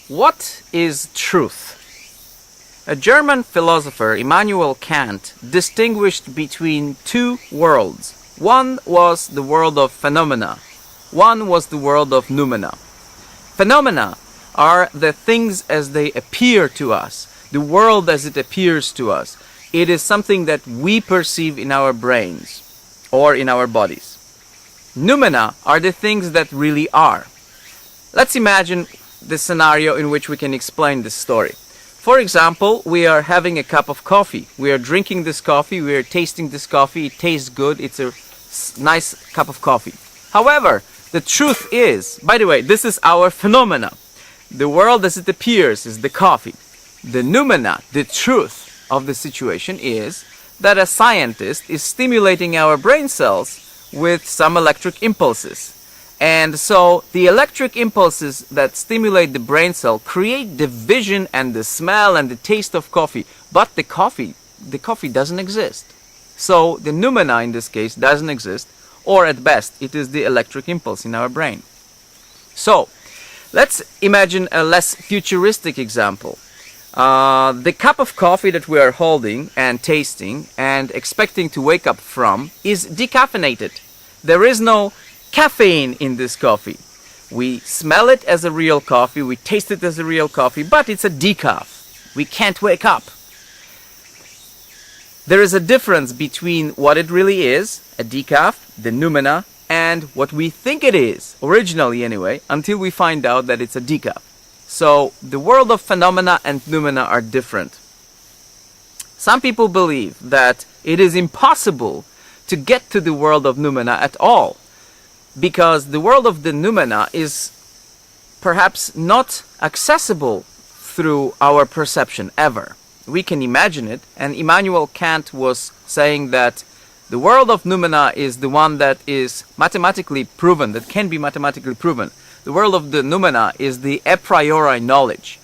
What is truth? A German philosopher, Immanuel Kant, distinguished between two worlds. One was the world of phenomena. One was the world of noumena. Phenomena are the things as they appear to us, the world as it appears to us. It is something that we perceive in our brains or in our bodies. Noumena are the things that really are. Let's imagine the scenario in which we can explain this story. For example, we are having a cup of coffee. We are drinking this coffee, we are tasting this coffee, it tastes good, it's a nice cup of coffee. However, the truth is, by the way, this is our phenomena. The world as it appears is the coffee. The noumena, the truth of the situation is that a scientist is stimulating our brain cells with some electric impulses. And so the electric impulses that stimulate the brain cell create the vision and the smell and the taste of coffee. But the coffee doesn't exist. So the noumena in this case doesn't exist, or at best it is the electric impulse in our brain. So let's imagine a less futuristic example. The cup of coffee that we are holding and tasting and expecting to wake up from is decaffeinated. There is no caffeine in this coffee. We smell it as a real coffee, we taste it as a real coffee, but it's a decaf. We can't wake up. There is a difference between what it really is, a decaf, the noumena, and what we think it is, originally anyway, until we find out that it's a decaf. So the world of phenomena and noumena are different. Some people believe that it is impossible to get to the world of noumena at all, because the world of the noumena is perhaps not accessible through our perception ever. We can imagine it, and Immanuel Kant was saying that the world of noumena is the one that is mathematically proven, that can be mathematically proven. The world of the noumena is the a priori knowledge.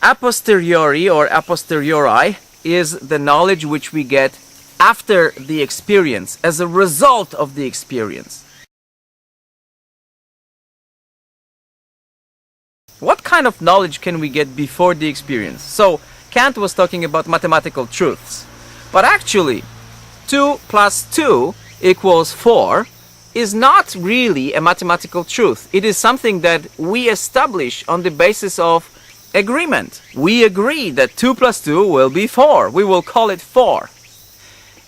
A posteriori or a posteriori is the knowledge which we get after the experience, as a result of the experience. What kind of knowledge can we get before the experience? So Kant was talking about mathematical truths, but actually 2 plus 2 equals 4 is not really a mathematical truth. It is something that we establish on the basis of agreement. We agree that 2 plus 2 will be 4. We will call it 4.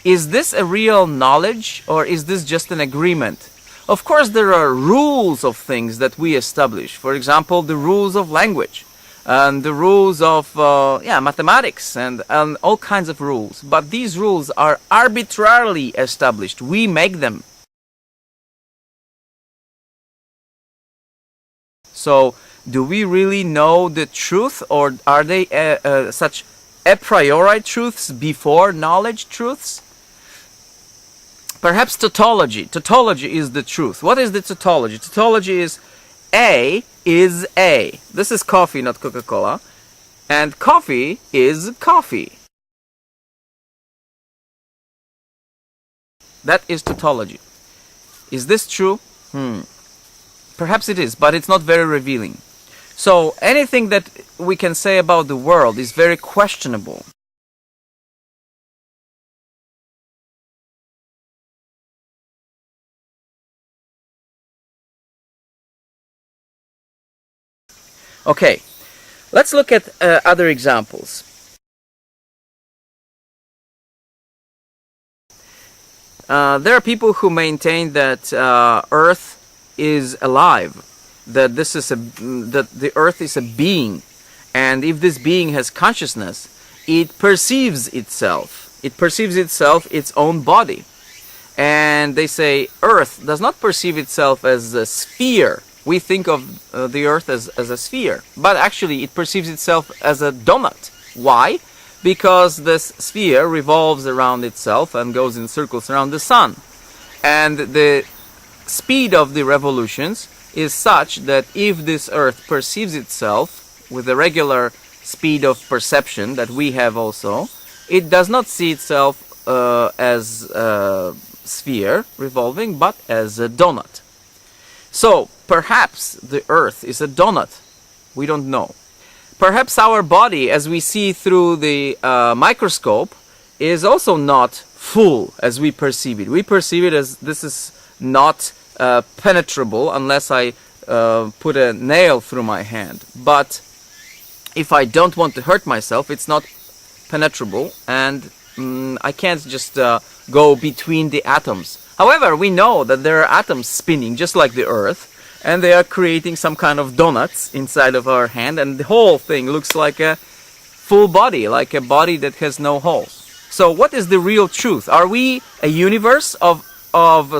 Is this a real knowledge, or is this just an agreement? Of course, there are rules of things that we establish. For example, the rules of language and the rules of mathematics and all kinds of rules. But these rules are arbitrarily established. We make them. So, do we really know the truth, or are they such a priori truths before knowledge truths? Perhaps tautology. Tautology is the truth. What is the tautology? Tautology is A is A. This is coffee, not Coca-Cola. And coffee is coffee. That is tautology. Is this true? Perhaps it is, but it's not very revealing. So anything that we can say about the world is very questionable. Okay, let's look at other examples. There are people who maintain that Earth is alive, that the Earth is a being, and if this being has consciousness, it perceives itself. It perceives itself, its own body. And they say Earth does not perceive itself as a sphere. We think of the Earth as a sphere, but actually it perceives itself as a donut. Why? Because this sphere revolves around itself and goes in circles around the sun. And the speed of the revolutions is such that if this Earth perceives itself with the regular speed of perception that we have also, it does not see itself as sphere revolving, but as a donut. So perhaps the earth is a donut. We don't know. Perhaps our body, as we see through the microscope, is also not full as we perceive it. We perceive it as this is not penetrable unless I put a nail through my hand. But if I don't want to hurt myself, it's not penetrable, and I can't just go between the atoms. However, we know that there are atoms spinning just like the earth, and they are creating some kind of donuts inside of our hand, and the whole thing looks like a full body, like a body that has no holes. So what is the real truth? Are we a universe of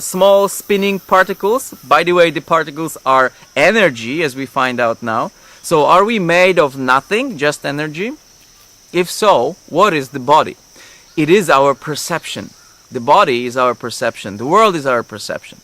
small spinning particles? By the way, the particles are energy, as we find out now. So are we made of nothing, just energy? If so, what is the body? It is our perception. The body is our perception. The world is our perception.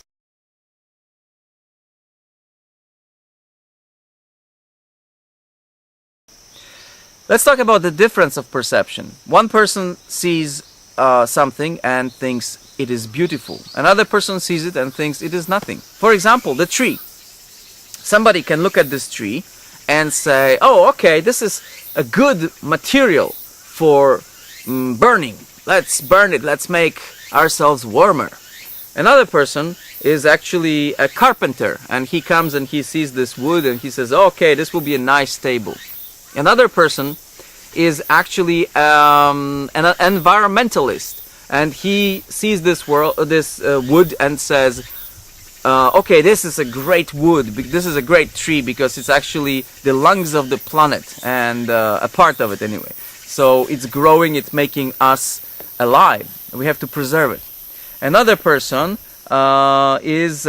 Let's talk about the difference of perception. One person sees something and thinks it is beautiful. Another person sees it and thinks it is nothing. For example, the tree. Somebody can look at this tree and say, oh, okay, this is a good material for burning. Let's burn it. Let's make ourselves warmer. Another person is actually a carpenter, and he comes and he sees this wood and he says, okay, this will be a nice table. Another person is actually an environmentalist, and he sees this wood and says, okay, this is a great wood, this is a great tree because it's actually the lungs of the planet, and a part of it anyway. So it's growing, it's making us alive. We have to preserve it. Another person is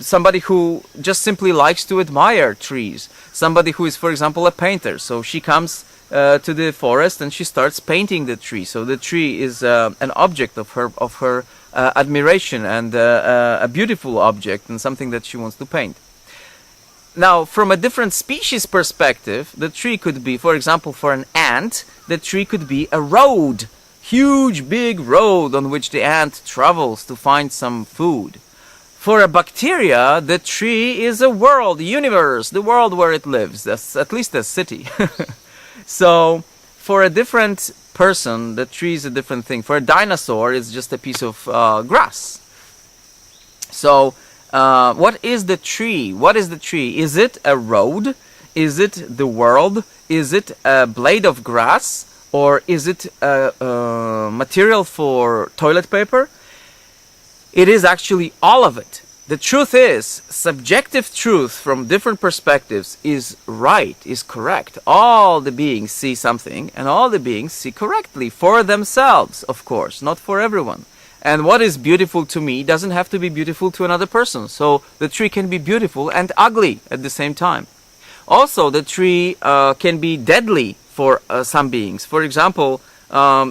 somebody who just simply likes to admire trees. Somebody who is, for example, a painter. So she comes to the forest and she starts painting the tree. So the tree is an object of her admiration, and a beautiful object, and something that she wants to paint. Now, from a different species perspective, the tree could be, for example, for an ant, the tree could be a road. Huge, big road on which the ant travels to find some food. For a bacteria, the tree is a world, a universe, the world where it lives. That's at least a city. So, for a different person, the tree is a different thing. For a dinosaur, it's just a piece of grass. So, what is the tree? What is the tree? Is it a road? Is it the world? Is it a blade of grass? Or is it material for toilet paper? It is actually all of it. The truth is, subjective truth from different perspectives is right, is correct. All the beings see something, and all the beings see correctly for themselves, of course, not for everyone. And what is beautiful to me doesn't have to be beautiful to another person. So the tree can be beautiful and ugly at the same time. Also, the tree can be deadly for some beings. For example,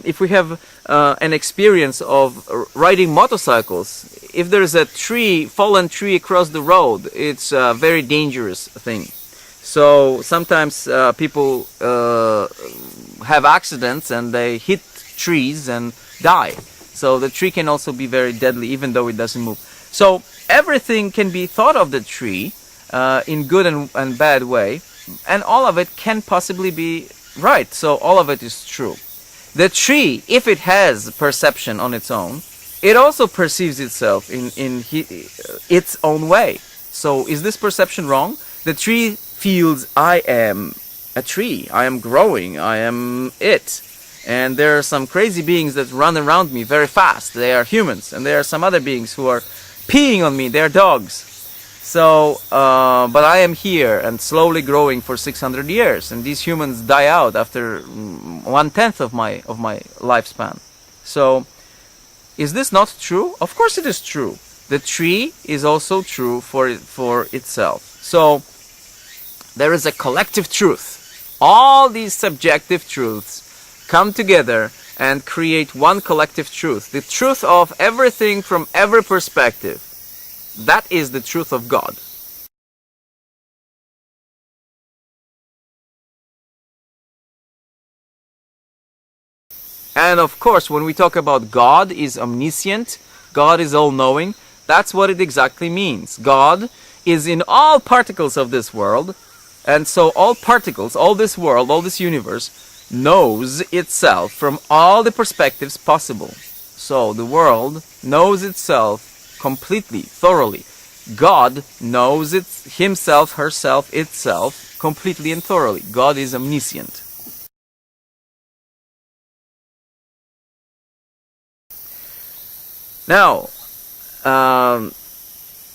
if we have an experience of riding motorcycles, if there's a tree, fallen tree across the road, it's a very dangerous thing. So sometimes people have accidents and they hit trees and die. So the tree can also be very deadly, even though it doesn't move. So everything can be thought of the tree in good and bad way, and all of it can possibly be right. So all of it is true. The tree, if it has perception on its own, it also perceives itself in its own way. So is this perception wrong? The tree feels, I am a tree, I am growing, I am it. And there are some crazy beings that run around me very fast. They are humans. And there are some other beings who are peeing on me. They are dogs. So, but I am here and slowly growing for 600 years. And these humans die out after 1/10 of my lifespan. So, is this not true? Of course it is true. The tree is also true for itself. So, there is a collective truth. All these subjective truths come together and create one collective truth. The truth of everything from every perspective. That is the truth of God. And of course, when we talk about God is omniscient, God is all-knowing, that's what it exactly means. God is in all particles of this world, and so all particles, all this world, all this universe, knows itself from all the perspectives possible. So the world knows itself completely, thoroughly. God knows himself, herself, itself completely and thoroughly. God is omniscient. Now,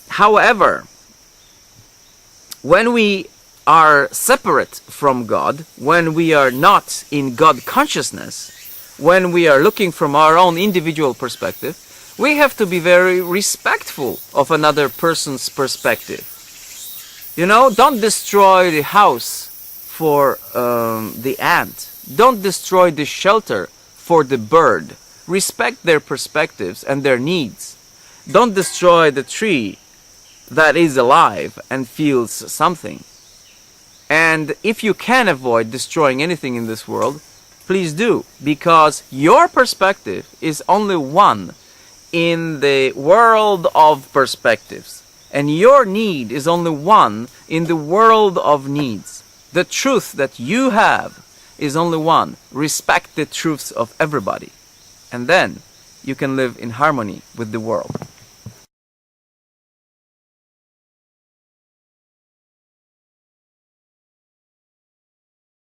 however, when we are separate from God, when we are not in God consciousness, when we are looking from our own individual perspective, we have to be very respectful of another person's perspective. You know, don't destroy the house for the ant. Don't destroy the shelter for the bird. Respect their perspectives and their needs. Don't destroy the tree that is alive and feels something. And if you can avoid destroying anything in this world, please do, because your perspective is only one in the world of perspectives, and your need is only one in the world of needs. The truth that you have is only one. Respect the truths of everybody, and then you can live in harmony with the world.